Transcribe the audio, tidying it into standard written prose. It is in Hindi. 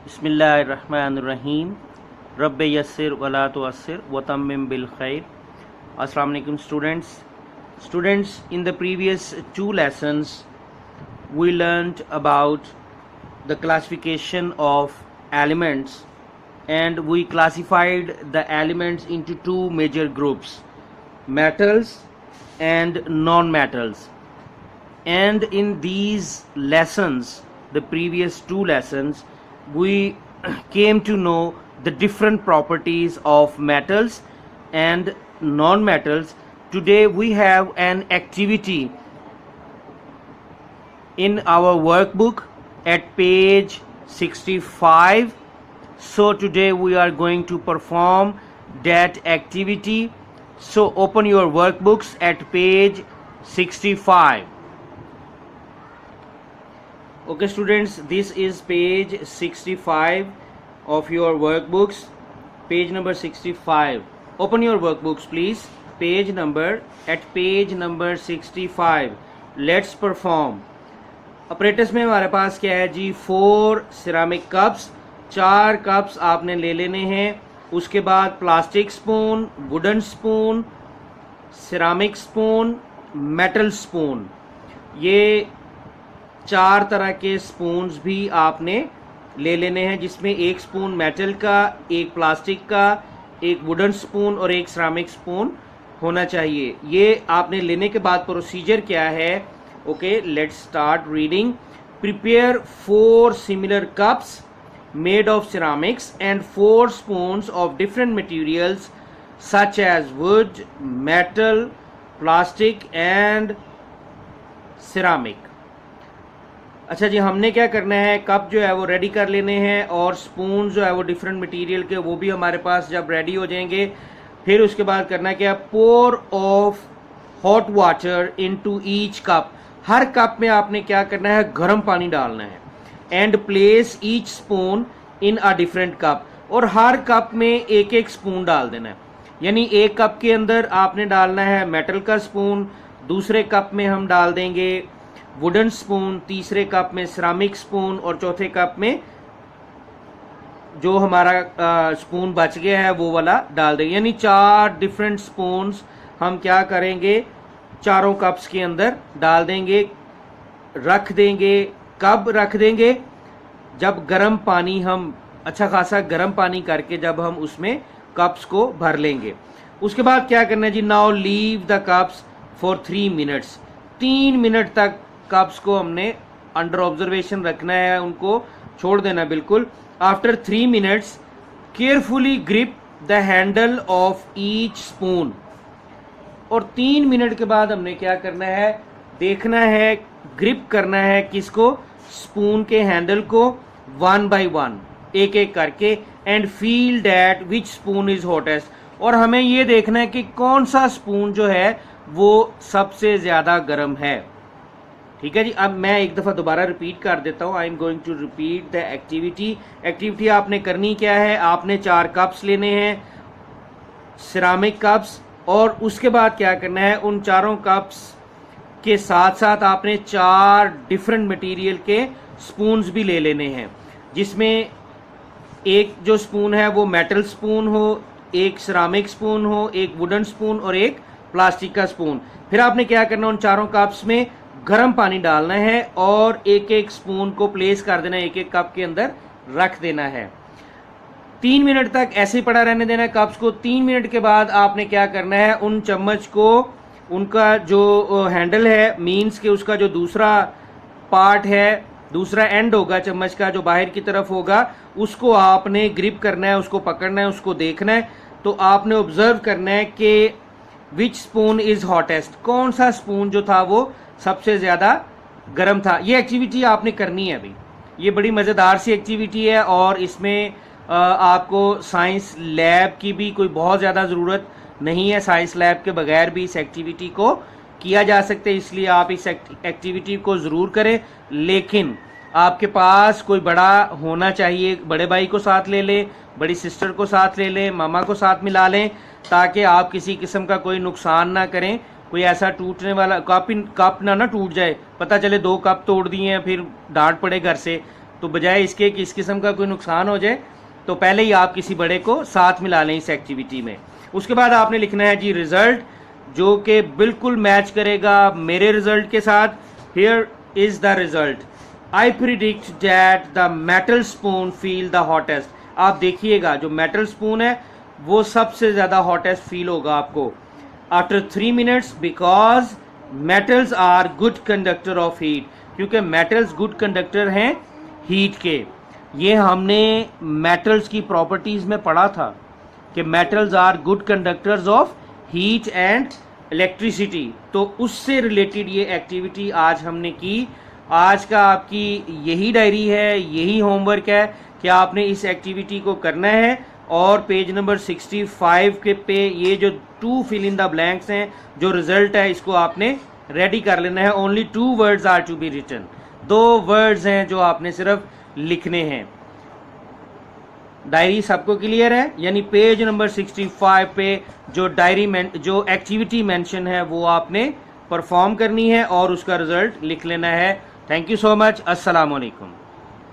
बिस्मिल्लाहिर्रहमानिर्रहीम रब्बे यस्सिर वला तुअस्सिर वतम्मिम बिल खैर। अस्सलाम वालेकुम students, in the previous two lessons we learned about the classification of elements, and we classified the elements into two major groups, metals and non-metals. And in these lessons, the previous two lessons, we came to know the different properties of metals and non-metals. Today we have an activity in our workbook at page 65. So today we are going to perform that activity. So open your workbooks at page 65. Okay students, this is page 65 of your workbooks, page number 65. Open your workbooks please, page number 65. Let's perform. Apparatus में हमारे पास क्या है जी, 4 सिरामिक कप्स, 4 कप्स आपने ले लेने हैं। उसके बाद plastic spoon, wooden spoon, ceramic spoon, metal spoon, ये 4 तरह के स्पून्स भी आपने ले लेने हैं, जिसमें एक स्पून मेटल का, एक प्लास्टिक का, एक वुडन स्पून और एक सिरामिक स्पून होना चाहिए। ये आपने लेने के बाद प्रोसीजर क्या है? Okay, let's start reading. Prepare 4 similar cups made of ceramics and 4 spoons of different materials such as wood, metal, plastic and ceramic. अच्छा जी, हमने क्या करना है, कप जो है वो रेडी कर लेने हैं और स्पून जो है वो डिफरेंट मटेरियल के, वो भी हमारे पास जब रेडी हो जाएंगे, फिर उसके बाद करना क्या, pour of hot water into each cup. हर कप में आपने क्या करना है, गर्म पानी डालना है। And place each spoon in a different cup, और हर कप में एक एक स्पून डाल देना है। यानी एक कप के अंदर आपने डालना है मेटल का स्पून, दूसरे कप में हम डाल देंगे वुडन स्पून, तीसरे कप में सिरामिक स्पून और चौथे कप में जो हमारा स्पून बच गया है वो वाला डाल देंगे। यानी 4 डिफरेंट स्पून्स हम क्या करेंगे, चारों कप्स के अंदर डाल देंगे, रख देंगे। कब रख देंगे? जब गर्म पानी, हम अच्छा खासा गर्म पानी करके जब हम उसमें कप्स को भर लेंगे। उसके बाद क्या करना है जी, now leave the cups for 3 minutes. 3 minute तक कप्स को हमने अंडर ऑब्जर्वेशन रखना है, उनको छोड़ देना बिल्कुल। After 3 minutes carefully grip the handle of each spoon. और 3 मिनट के बाद हमने क्या करना है, देखना है, ग्रिप करना है किसको, स्पून के हैंडल को, 1 by 1 एक एक करके। And feel that which spoon is hottest. और हमें ये देखना है कि कौन सा स्पून जो है वो सबसे ज्यादा गर्म है। ठीक है जी। अब मैं एक दफा दोबारा रिपीट कर देता हूं। I am going to repeat the activity आपने करनी क्या है, आपने 4 कप्स लेने हैं, सिरामिक कप्स, और उसके बाद क्या करना है, उन चारों कप्स के साथ साथ आपने 4 डिफरेंट मटेरियल के स्पून्स भी ले लेने हैं, जिसमें एक जो स्पून है वो मेटल स्पून हो, एक सिरामिक स्पून हो, एक वुडन स्पून और एक प्लास्टिक का स्पून। फिर आपने क्या करना, उन चारों कप्स में गर्म पानी डालना है और एक एक स्पून को प्लेस कर देना है, एक एक कप के अंदर रख देना है। 3 मिनट तक ऐसे ही पड़ा रहने देना है कप्स को। 3 मिनट के बाद आपने क्या करना है, उन चम्मच को, उनका जो हैंडल है, मीन्स के उसका जो दूसरा पार्ट है, दूसरा एंड होगा चम्मच का जो बाहर की तरफ होगा, उसको आपने ग्रिप करना है, उसको पकड़ना है, उसको देखना है। तो आपने ऑब्जर्व करना है कि विच स्पून इज हॉटेस्ट, कौन सा स्पून जो था वो सबसे ज्यादा गर्म था। ये एक्टिविटी आपने करनी है अभी। ये बड़ी मजेदार सी एक्टिविटी है और इसमें आपको साइंस लैब की भी कोई बहुत ज्यादा जरूरत नहीं है। साइंस लैब के बगैर भी इस एक्टिविटी को किया जा सकता है, इसलिए आप इस एक्टिविटी को जरूर करें। लेकिन आपके पास कोई बड़ा होना चाहिए, बड़े भाई को साथ ले लें, बड़ी सिस्टर को साथ ले लें, मामा को साथ मिला लें, ताकि आप किसी किस्म का कोई नुकसान ना करें। कोई ऐसा टूटने वाला कप ना टूट जाए, पता चले 2 कप तोड़ दिए हैं, फिर डांट पड़े घर से। तो बजाय इसके कि इस किस्म का कोई नुकसान हो जाए, तो पहले ही आप किसी बड़े को साथ मिला लें इस एक्टिविटी में। उसके बाद आपने लिखना है जी रिजल्ट, जो कि बिल्कुल मैच करेगा मेरे रिजल्ट के साथ। Here is the result, I predict that the metal spoon feel the hottest. आप देखिएगा जो मेटल स्पून है वो सबसे ज़्यादा हॉटेस्ट फील होगा आपको after 3 minutes, because metals are good conductor of heat, क्योंकि मेटल्स गुड कंडक्टर हैं हीट के। ये हमने मेटल्स की प्रॉपर्टीज में पढ़ा था कि metals are good conductors of heat and electricity, तो उससे रिलेटेड ये एक्टिविटी आज हमने की। आज का आपकी यही डायरी है, यही होमवर्क है कि आपने इस एक्टिविटी को करना है और पेज नंबर 65 के पे ये जो 2 फिल इन द ब्लैंक्स हैं, जो रिजल्ट है, इसको आपने रेडी कर लेना है। Only 2 words are to be written, 2 words हैं जो आपने सिर्फ लिखने हैं। डायरी सबको क्लियर है? यानी पेज नंबर 65 पे जो जो एक्टिविटी मेंशन है वो आपने परफॉर्म करनी है और उसका रिजल्ट लिख लेना है। Thank you so much. अस्सलाम वालेकुम।